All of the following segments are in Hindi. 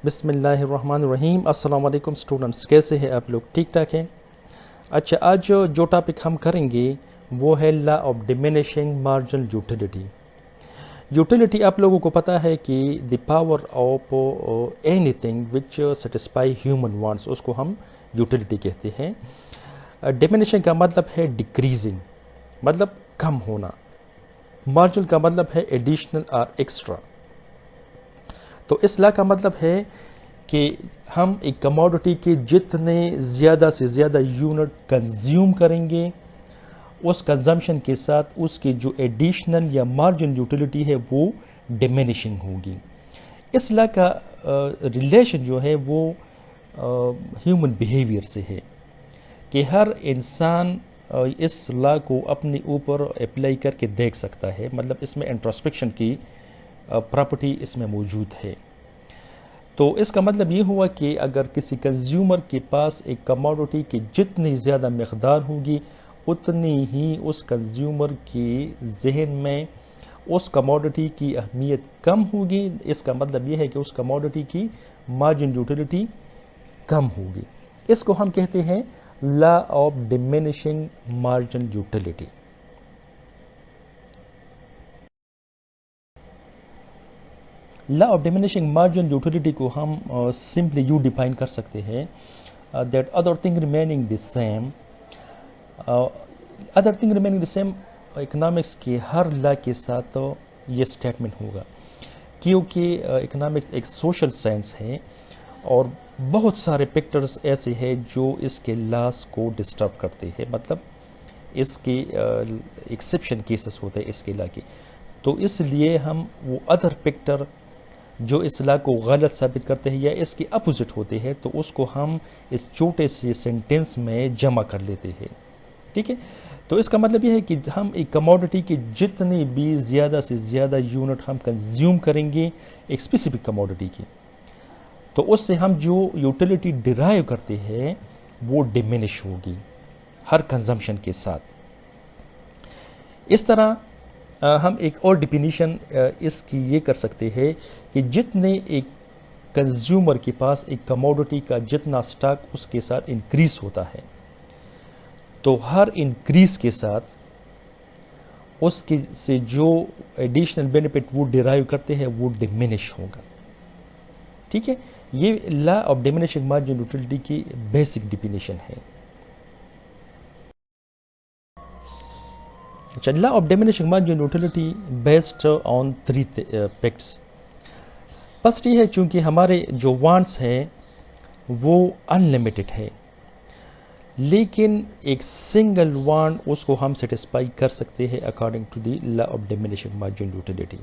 बिस्मिल्लाहिर्रहमानिर्रहीम। अस्सलाम वालेकुम स्टूडेंट्स, कैसे हैं आप लोग? ठीक ठाक हैं? अच्छा, आज जो टॉपिक हम करेंगे वो है law of diminishing marginal utility. Utility आप लोगों को पता है कि the power of anything which satisfy human wants, उसको हम यूटिलिटी कहते हैं। डिमिनिशिंग का मतलब है डिक्रीजिंग, मतलब कम होना। मार्जिनल का मतलब है एडिशनल और एक्स्ट्रा। तो इस लॉ का मतलब है कि हम एक कमोडिटी के जितने ज़्यादा से ज़्यादा यूनिट कंज्यूम करेंगे, उस कंजम्पशन के साथ उसकी जो एडिशनल या मार्जिन यूटिलिटी है वो डिमिनिशिंग होगी। इस लॉ का रिलेशन जो है वो ह्यूमन बिहेवियर से है कि हर इंसान इस लॉ को अपने ऊपर अप्लाई करके देख सकता है। मतलब इसमें इंट्रोस्पेक्शन की प्रॉपर्टी इसमें मौजूद है। तो इसका मतलब ये हुआ कि अगर किसी कंज्यूमर के पास एक कमोडिटी की जितनी ज़्यादा मकदार होगी, उतनी ही उस कंज्यूमर के जहन में उस कमोडिटी की अहमियत कम होगी। इसका मतलब ये है कि उस कमोडिटी की मार्जिन यूटिलिटी कम होगी। इसको हम कहते हैं law of diminishing margin utility. Law of diminishing margin utility को हम सिंपली यू डिफाइन कर सकते हैं that other thing remaining the same, other thing remaining the same economics के हर लॉ के साथ ये स्टेटमेंट होगा, क्योंकि इकोनॉमिक्स एक सोशल साइंस है और बहुत सारे फैक्टर्स ऐसे हैं जो इसके लॉस को डिस्टर्ब करते हैं। मतलब इसके एक्सेप्शन केसेस होते हैं इसके लॉ के। तो इसलिए हम वो अदर फैक्टर जो इस लॉ को गलत साबित करते हैं या इसके अपोजिट होते हैं, तो उसको हम इस छोटे से सेंटेंस में जमा कर लेते हैं। ठीक है? तो इसका मतलब ये है कि हम एक कमोडिटी की जितनी भी ज़्यादा से ज़्यादा यूनिट हम कंज्यूम करेंगे एक स्पेसिफिक कमोडिटी की, तो उससे हम जो यूटिलिटी डिराइव करते हैं वो डिमिनिश होगी हर कंजम्पशन के साथ। इस तरह हम एक और डिफिनीशन इसकी ये कर सकते हैं कि जितने एक कंज्यूमर के पास एक कमोडिटी का जितना स्टॉक उसके साथ इंक्रीज होता है, तो हर इंक्रीज के साथ उसके से जो एडिशनल बेनिफिट वो डिराइव करते हैं वो डिमिनिश होगा। ठीक है? ये law of diminishing margin utility की बेसिक डिफिनीशन है। Law of diminishing margin utility based on three facts. First ये है, चूंकि हमारे जो वांट्स हैं वो अनलिमिटेड है, लेकिन एक सिंगल वांट उसको हम सेटिस्फाई कर सकते हैं according to the law of diminishing margin utility,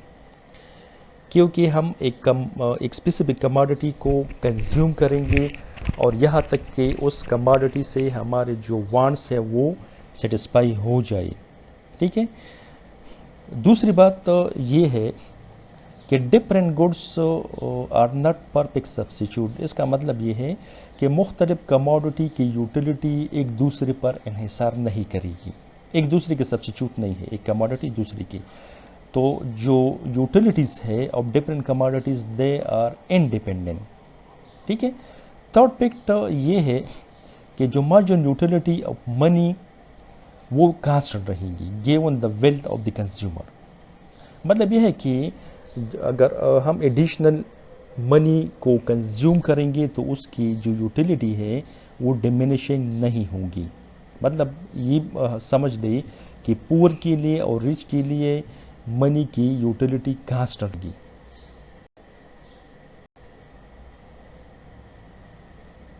क्योंकि हम एक स्पेसिफिक कमोडिटी को कंज्यूम करेंगे और यहाँ तक कि उस कमोडिटी से हमारे जो वांट्स है वो सेटिस्फाई हो जाए। ठीक है? दूसरी बात तो ये है कि different goods are not perfect substitute. इसका मतलब ये है कि मुख्तलिफ कमोडिटी की यूटिलिटी एक दूसरे पर इन्हिसार नहीं करेगी, एक दूसरे के सब्सिट्यूट नहीं है एक कमोडिटी दूसरी की। तो जो यूटिलिटीज़ है of different commodities they are independent. ठीक है? थर्ड फैक्ट ये है कि जो मार्जिन यूटिलिटी ऑफ मनी वो कांस्टेंट रहेगी given the wealth of the consumer. मतलब यह है कि अगर हम एडिशनल मनी को कंज्यूम करेंगे तो उसकी जो यूटिलिटी है वो डिमिनिशिंग नहीं होगी। मतलब ये समझ ले कि पुअर के लिए और रिच के लिए मनी की यूटिलिटी कांस्टेंट होगी।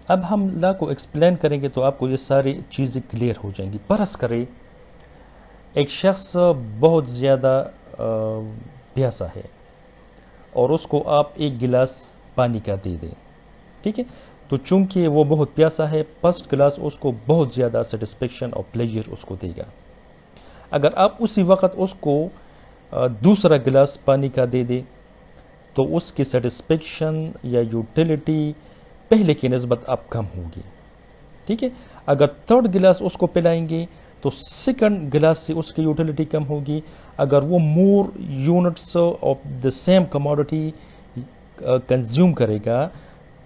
अब हम लॉ को एक्सप्लेन करेंगे तो आपको ये सारी चीज़ें क्लियर हो जाएंगी। फर्ज करें एक शख्स बहुत ज़्यादा प्यासा है और उसको आप एक गिलास पानी का दे दें। ठीक है? तो चूंकि वो बहुत प्यासा है, फर्स्ट गिलास उसको बहुत ज़्यादा सेटिस्फेक्शन और प्लेजर उसको देगा। अगर आप उसी वक्त उसको दूसरा गिलास पानी का दे दें तो उसकी सेटिस्फेक्शन या यूटिलिटी पहले की नस्बत अब कम होगी। ठीक है? अगर थर्ड गिलास उसको पिलाएंगे तो सेकंड गिलास से उसकी यूटिलिटी कम होगी। अगर वो more units of the same commodity consume करेगा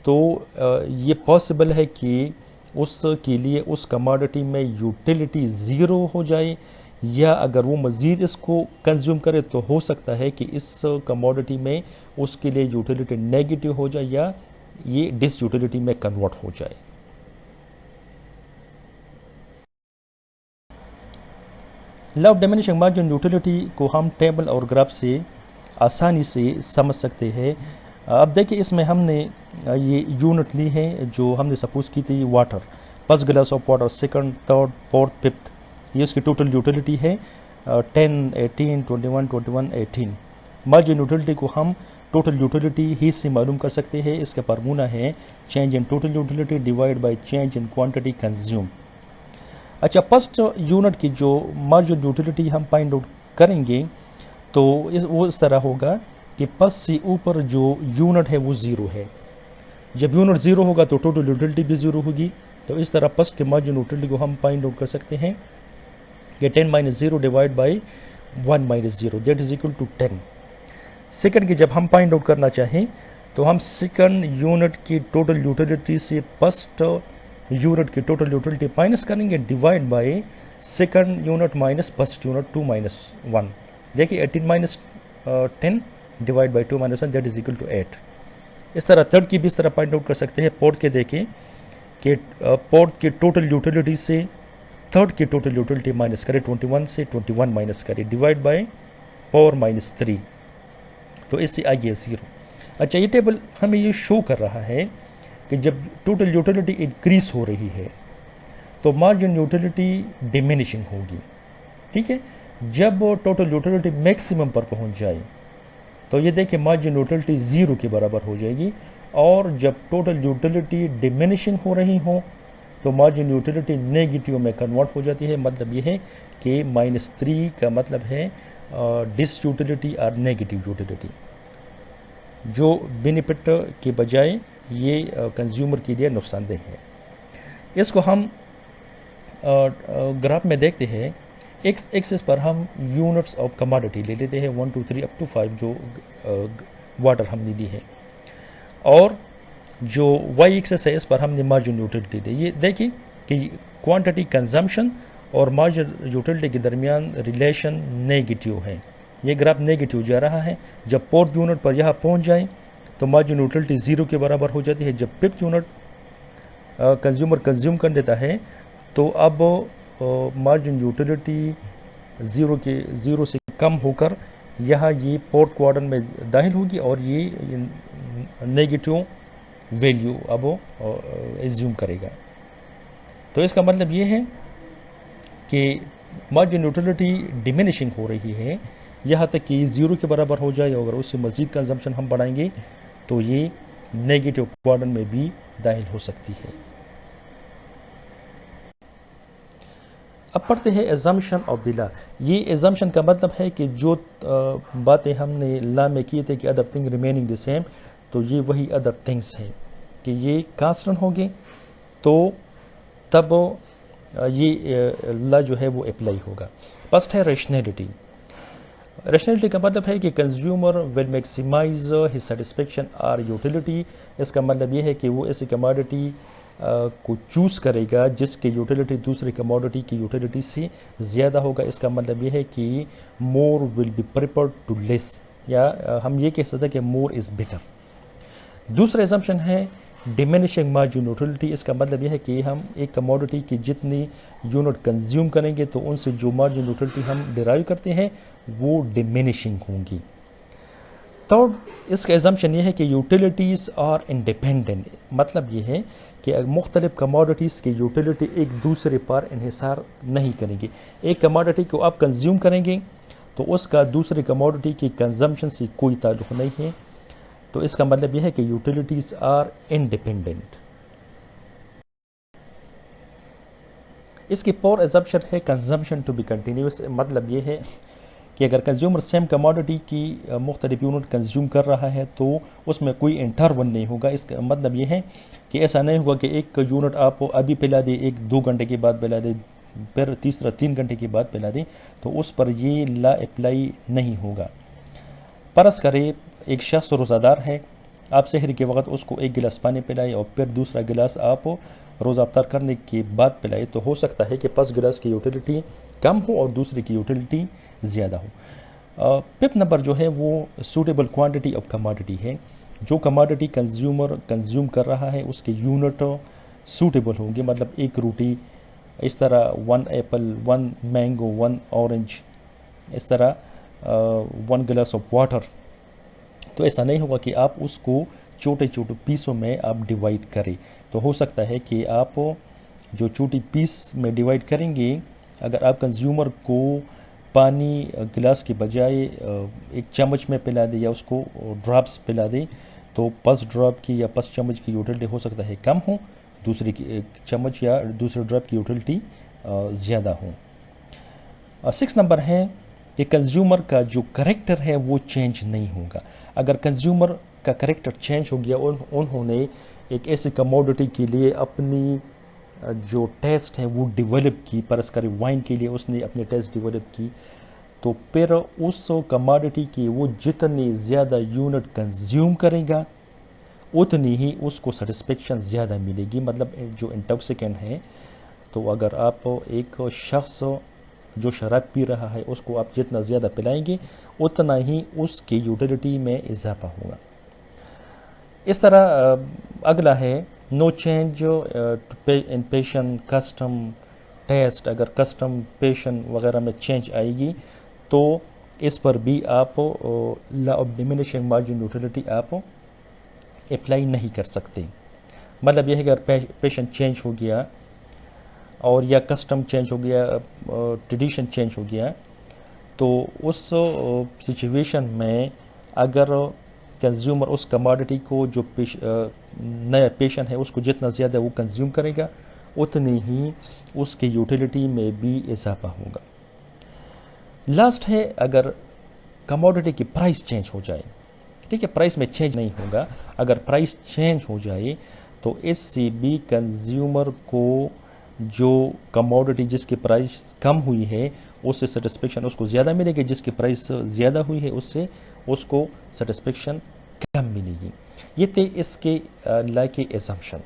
तो ये पॉसिबल है कि उसके लिए उस कमोडिटी में यूटिलिटी ज़ीरो हो जाए, या अगर वो मज़ीद इसको कंज्यूम करे तो हो सकता है कि इस कमोडिटी में उसके लिए यूटिलिटी नेगेटिव हो जाए या ये डिस यूटिलिटी में कन्वर्ट हो जाए। Law of diminishing margin utility को हम टेबल और ग्राफ से आसानी से समझ सकते हैं। अब देखिए इसमें हमने ये यूनिट ली है जो हमने सपोज की थी water, first glass of water, second, third, fourth, fifth, ये उसकी टोटल यूटिलिटी है 10, 18, 21, 21, 18। मार्जिन यूटिलिटी को हम टोटल यूटिलिटी ही से मालूम कर सकते हैं। इसका फार्मूला है change in total utility divide by change in quantity consume. अच्छा, फर्स्ट यूनिट की जो मार्जिन यूटिलिटी हम फाइंड आउट करेंगे तो वो इस तरह होगा कि फर्स्ट से ऊपर जो यूनिट है वो ज़ीरो है। जब यूनिट ज़ीरो होगा तो टोटल यूटिलिटी भी ज़ीरो होगी। तो इस तरह फर्स्ट के मार्जिन यूटिलिटी को हम फाइंड आउट कर सकते हैं कि 10 minus 0 divide by 1 minus 0 that is equal to 10। Second की जब हम फाइंड आउट करना चाहें तो हम सेकंड यूनिट की टोटल यूटिलिटी से फर्स्ट यूनिट की टोटल यूटिलिटी माइनस करेंगे divide by second unit minus first unit 2 minus 1। देखिए 18 minus 10 divide by 2 minus 1 that is equal to 8। इस तरह थर्ड की भी इस तरह फाइंड आउट कर सकते हैं। फोर्थ के देखें कि फोर्थ की टोटल यूटिलिटी से थर्ड की टोटल यूटिलिटी माइनस करें, 21 से 21 माइनस करें डिवाइड बाय 4 माइनस 3, तो इससे आ गया 0। अच्छा, ये टेबल हमें ये शो कर रहा है कि जब टोटल यूटिलिटी इंक्रीज हो रही है तो मार्जिन यूटिलिटी डिमिनिशिंग होगी। ठीक है, जब टोटल यूटिलिटी मैक्सिमम पर पहुंच जाए तो ये देखिए मार्जिन यूटिलिटी 0 के बराबर हो जाएगी, और जब टोटल यूटिलिटी डिमिनिशिंग हो रही हो तो मार्जिन यूटिलिटी नेगेटिव में कन्वर्ट हो जाती है। मतलब ये है कि -3 का मतलब है डिस यूटिलिटी और नेगेटिव यूटिलिटी, जो बेनिफिट के बजाय ये कंज्यूमर के लिए नुकसानदेह है। इसको हम ग्राफ में देखते हैं। एक्स एक्सिस पर हम यूनिट्स ऑफ कमोडिटी ले लेते हैं 1 2 3 अप टू 5 जो वाटर हमने ली है, और जो वाई एक्सिस है इस पर हमने मार्जिन यूटिलिटी ली। ये देखिए कि क्वांटिटी कंजम्पशन और मार्जिन यूटिलिटी के दरमियान रिलेशन नेगेटिव है। ये ग्राफ नेगेटिव जा रहा है। जब फोर्थ यूनिट पर यहाँ पहुँच जाए तो मार्जिन यूटिलिटी 0 के बराबर हो जाती है। जब फिफ्थ यूनिट कंज्यूमर कंज्यूम कर लेता है तो अब मार्जिन यूटिलिटी 0 से कम होकर यहाँ ये फोर्थ क्वाड्रेंट में दाखिल होगी और ये नेगेटिव वैल्यू अब एज्यूम करेगा। तो इसका मतलब ये है कि मार्जिन यूटिलिटी डिमिनिशिंग हो रही है यहाँ तक कि 0 के बराबर हो जाए, अगर उससे मज़ीद कंजम्पशन हम बढ़ाएंगे तो ये नेगेटिव क्वाड्रेंट में भी दाखिल हो सकती है। अब पढ़ते हैं एजम्पशन ऑफ द लॉ। ये एजम्पशन का मतलब है कि जो बातें हमने लॉ में की थे कि other thing remaining the same, तो ये वही अदर थिंग्स हैं कि ये कांस्टेंट होंगे तो तब ये लॉ जो है वो अप्लाई होगा। फर्स्ट है रेशनैलिटी। रेशनैलिटी का मतलब है कि consumer will maximise his satisfaction और यूटिलिटी। इसका मतलब ये है कि वो ऐसी कमोडिटी को चूज़ करेगा जिसकी यूटिलिटी दूसरी कमोडिटी की यूटिलिटी से ज़्यादा होगा। इसका मतलब ये है कि more will be preferred to less, या हम ये कह सकते हैं कि मोर इज़ बेटर। दूसरा एजम्पशन है डिमिनिशिंग मार्जिन यूटिलिटी। इसका मतलब यह है कि हम एक कमोडिटी की जितनी यूनिट कंज्यूम करेंगे तो उनसे जो मार्जिन यूटिलिटी हम डिराइव करते हैं वो डिमिनिशिंग होंगी। थर्ड, इसका एजम्पशन यह है कि यूटिलिटीज़ आर इंडिपेंडेंट। मतलब ये है कि मुख्तलिफ कमोडिटीज़ की यूटिलिटी एक दूसरे पर इन्हिसार नहीं करेंगी। एक कमोडिटी को आप कंज्यूम करेंगे तो उसका दूसरी कमोडिटी की कंजम्पशन से कोई ताल्लुक़ नहीं है। तो इसका मतलब यह है कि यूटिलिटीज़ आर इंडिपेंडेंट। इसकी फोर एजम्पशन है कंजम्पशन टू बी कंटिन्यूस। मतलब ये है कि अगर कंज्यूमर सेम कमोडिटी की मुख्तलिफ यूनिट कंज्यूम कर रहा है तो उसमें कोई इंटरवल नहीं होगा। इसका मतलब ये है कि ऐसा नहीं होगा कि एक यूनिट आप अभी पिला दे, 1-2 घंटे के बाद पिला दे, फिर तीसरा 3 घंटे के बाद पिला दे, तो उस पर ये लॉ अप्लाई नहीं होगा। फर्ज करें एक शख्स रोज़ादार है आप शहर के वक्त उसको एक गिलास पानी पिलाए और फिर दूसरा गिलास आप रोज़ा अफ्तार करने के बाद पिलाए, तो हो सकता है कि फर्स्ट गिलास की यूटिलिटी कम हो और दूसरे की यूटिलिटी ज़्यादा हो। फिफ्थ नंबर जो है वो सूटेबल क्वांटिटी ऑफ कमोडिटी है। जो कमोडिटी कंज्यूमर कंज्यूम कर रहा है उसके यूनिट सूटेबल होंगे, मतलब एक रोटी इस तरह, 1 एप्पल, 1 मैंगो, 1 ऑरेंज, इस तरह 1 गिलास ऑफ वाटर। तो ऐसा नहीं होगा कि आप उसको छोटे छोटे पीसों में आप डिवाइड करें। तो हो सकता है कि आप जो छोटी पीस में डिवाइड करेंगे, अगर आप कंज्यूमर को पानी गिलास के बजाय एक चम्मच में पिला दे या उसको ड्रॉप्स पिला दे, तो 5 ड्रॉप की या 5 चम्मच की यूटिलिटी हो सकता है कम हो, दूसरे की चम्मच या दूसरे ड्रॉप की यूटिलिटी ज़्यादा हो। 6 नंबर है कि कंज्यूमर का जो करेक्टर है वो चेंज नहीं होगा। अगर कंज्यूमर का करेक्टर चेंज हो गया और उन्होंने एक ऐसे कमोडिटी के लिए अपनी जो टेस्ट है वो डेवलप की, परस करी वाइन के लिए उसने अपनी टेस्ट डेवलप की, तो फिर उस कमोडिटी की वो जितनी ज़्यादा यूनिट कंज्यूम करेगा उतनी ही उसको सेटिस्फेक्शन ज़्यादा मिलेगी। मतलब जो इंटॉक्सिकेंट है, तो अगर आप एक शख्स जो शराब पी रहा है उसको आप जितना ज़्यादा पिलाएंगे उतना ही उसकी यूटिलिटी में इजाफा होगा। इस तरह अगला है no change in fashion custom taste. अगर कस्टम पेशन वगैरह में चेंज आएगी तो इस पर भी आप law of diminishing margin utility आप अप्लाई नहीं कर सकते। मतलब यह है कि अगर पेशन चेंज हो गया और या कस्टम चेंज हो गया, ट्रेडिशन चेंज हो गया, तो उस सिचुएशन में अगर कंज्यूमर उस कमोडिटी को जो नया पेशन है उसको जितना ज़्यादा वो कंज्यूम करेगा उतनी ही उसकी यूटिलिटी में भी इजाफा होगा। लास्ट है अगर कमोडिटी की प्राइस चेंज हो जाए, ठीक है, प्राइस में चेंज नहीं होगा, अगर प्राइस चेंज हो जाए तो इससे भी कंज्यूमर को जो कमोडिटी जिसकी प्राइस कम हुई है उससे सेटिस्फेक्शन उसको ज़्यादा मिलेगी, जिसकी प्राइस ज़्यादा हुई है उससे उसको सेटिस्फेक्शन कम मिलेगी। ये थे इसके लाइक एजम्पशन।